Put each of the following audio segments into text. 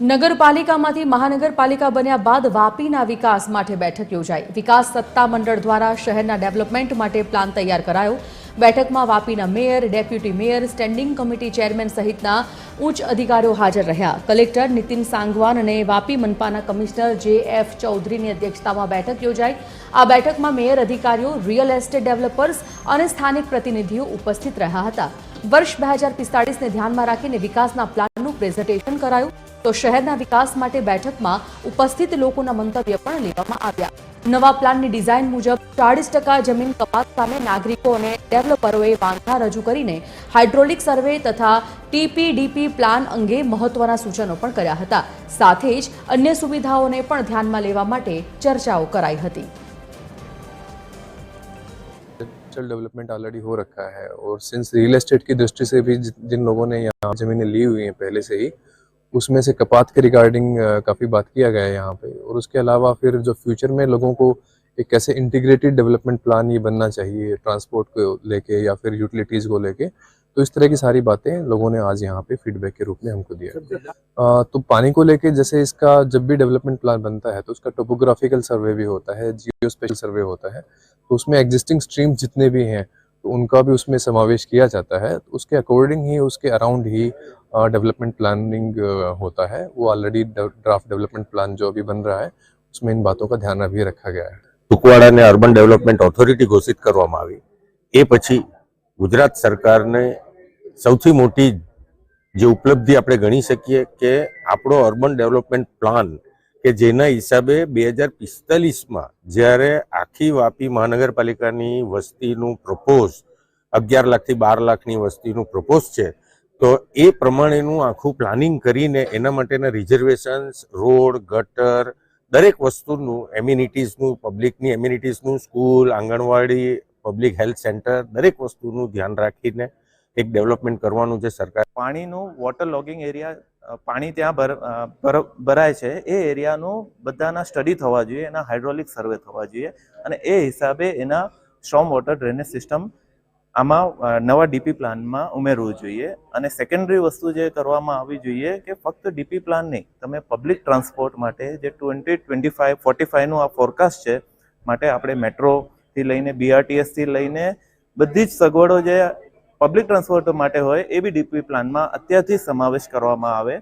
નગરપાલિકામાંથી મહાનગરપાલિકા બન્યા બાદ વાપીના વિકાસ માટે બેઠક યોજાઈ। વિકાસ સત્તા મંડળ દ્વારા શહેરના ડેવલપમેન્ટ માટે પ્લાન તૈયાર કરાયો। બેઠકમાં વાપીના mayor, deputy mayor, standing committee chairman સહિતના ઉચ્ચ અધિકારીઓ હાજર રહ્યા। કલેક્ટર નીતિન सांगवान અને વાપી મનપાના કમિશનર JF ચૌધરીની અધ્યક્ષતામાં બેઠક યોજાઈ। આ બેઠકમાં મેયર, અધિકારીઓ, રિયલ એસ્ટેટ ડેવલપર્સ અને સ્થાનિક પ્રતિનિધિઓ ઉપસ્થિત રહ્યા હતા। વર્ષ 2045ને ધ્યાનમાં રાખીને વિકાસના પ્લાનનું પ્રેઝન્ટેશન કરાયું। તો શહેરના વિકાસ માટે બેઠકમાં ઉપસ્થિત લોકોના મંતવ્ય પણ લેવામાં આવ્યા। નવા પ્લાનની ડિઝાઇન મુજબ 40% જમીન કપાત સામે નાગરિકો અને ડેવલપરોએ વાંધા રજૂ કરીને હાઇડ્રોલિક સર્વે તથા TPDP પ્લાન અંગે મહત્વના સૂચનો પણ કર્યા હતા। સાથે જ અન્ય સુવિધાઓને પણ ધ્યાનમાં લેવા માટે ચર્ચાઓ કરાઈ હતી। डेवलपमेंट ऑलरेडी हो रखा है और सिंस रियल एस्टेट की दृष्टि से भी जिन लोगों ने यहाँ जमीनें ली हुई हैं पहले से ही, उसमें से कपात के रिगार्डिंग काफ़ी बात किया गया है यहाँ पे। और उसके अलावा फिर जो फ्यूचर में लोगों को एक कैसे इंटीग्रेटेड डेवलपमेंट प्लान ये बनना चाहिए ट्रांसपोर्ट को लेके या फिर यूटिलिटीज़ को लेके, तो इस तरह की सारी बातें लोगों ने आज यहाँ पे फीडबैक के रूप में हमको दिया। तो पानी को लेके जैसे इसका जब भी डेवलपमेंट प्लान बनता है तो उसका टोपोग्राफिकल सर्वे भी होता है, जियो स्पेशल सर्वे होता है, तो उसमें एग्जिस्टिंग स्ट्रीम जितने भी हैं तो उनका भी उसमें समावेश किया जाता है। तो उसके अकॉर्डिंग ही, उसके अराउंड ही डेवलपमेंट प्लानिंग होता है। वो ऑलरेडी ड्राफ्ट डेवलपमेंट प्लान जो अभी बन रहा है उसमें इन बातों का ध्यान अभी रखा गया है। ટુકવાડા ને અર્બન ડેવલપમેન્ટ ઓથોરિટી ઘોષિત કરવામાં આવી એ પછી ગુજરાત સરકારને સૌથી મોટી જે ઉપલબ્ધિ આપણે ગણી શકીએ કે આપણો અર્બન ડેવલપમેન્ટ પ્લાન કે જેના હિસાબે 2045માં જ્યારે આખી વાપી મહાનગરપાલિકાની વસ્તીનું પ્રપોઝ 11 લાખથી 12 લાખની વસ્તીનું પ્રપોઝ છે, તો એ પ્રમાણેનું આખું પ્લાનિંગ કરીને એના માટેના રિઝર્વેશન્સ, રોડ, ગટર, દરેક વસ્તુનું એમ્યુનિટીઝનું, પબ્લિકની એમ્યુનિટીઝનું, સ્કૂલ, આંગણવાડી, પબ્લિક હેલ્થ સેન્ટર, દરેક વસ્તુનું ધ્યાન રાખીને એક ડેવલપમેન્ટ કરવાનું છે સરકાર। પાણીનું વોટર લોગિંગ એરિયા, પાણી ત્યાં ભરાય છે એ એરિયાનું બધાના સ્ટડી થવા જોઈએ, એના હાઇડ્રોલિક સર્વે થવા જોઈએ અને એ હિસાબે એના સ્ટ્રોમ વોટર ડ્રેનેજ સિસ્ટમ આમાં નવા ડીપી પ્લાનમાં ઉમેરવું જોઈએ। અને સેકન્ડરી વસ્તુ જે કરવામાં આવવી જોઈએ કે ફક્ત ડીપી પ્લાન નહીં, તમે પબ્લિક ટ્રાન્સપોર્ટ માટે જે 2025-45નું આ ફોરકાસ્ટ છે માટે આપણે મેટ્રોથી લઈને BRTSથી લઈને બધી જ સગવડો જે પબ્લિક ટ્રાન્સપોર્ટ માટે હોય એ બી ડીપી પ્લાનમાં અત્યારથી સમાવેશ કરવામાં આવે,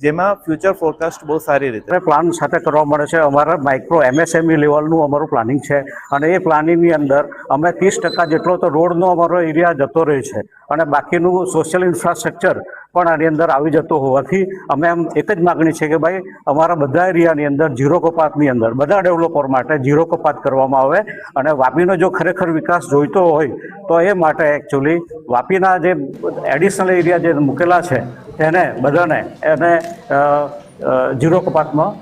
જેમાં ફ્યુચર ફોરકાસ્ટ બહુ સારી રીતે પ્લાન સાથે કરવા મળે છે। અમારા માઇક્રો MSME લેવલનું અમારું પ્લાનિંગ છે અને એ પ્લાનિંગની અંદર અમે 30% જેટલો તો રોડનો અમારો એરિયા જતો રહે છે અને બાકીનું સોશિયલ ઇન્ફ્રાસ્ટ્રક્ચર પણ આની અંદર આવી જતો હોવાથી અમે એમ એક જ માગણી છે કે ભાઈ અમારા બધા એરિયાની અંદર ઝીરો કપાતની અંદર બધા ડેવલપર માટે ઝીરો કપાત કરવામાં આવે અને વાપીનો જો ખરેખર વિકાસ જોઈતો હોય તો એ માટે એકચ્યુઅલી વાપીના જે એડિશનલ એરિયા જે મૂકેલા છે એને બધાને એને ઝીરો કપાતમાં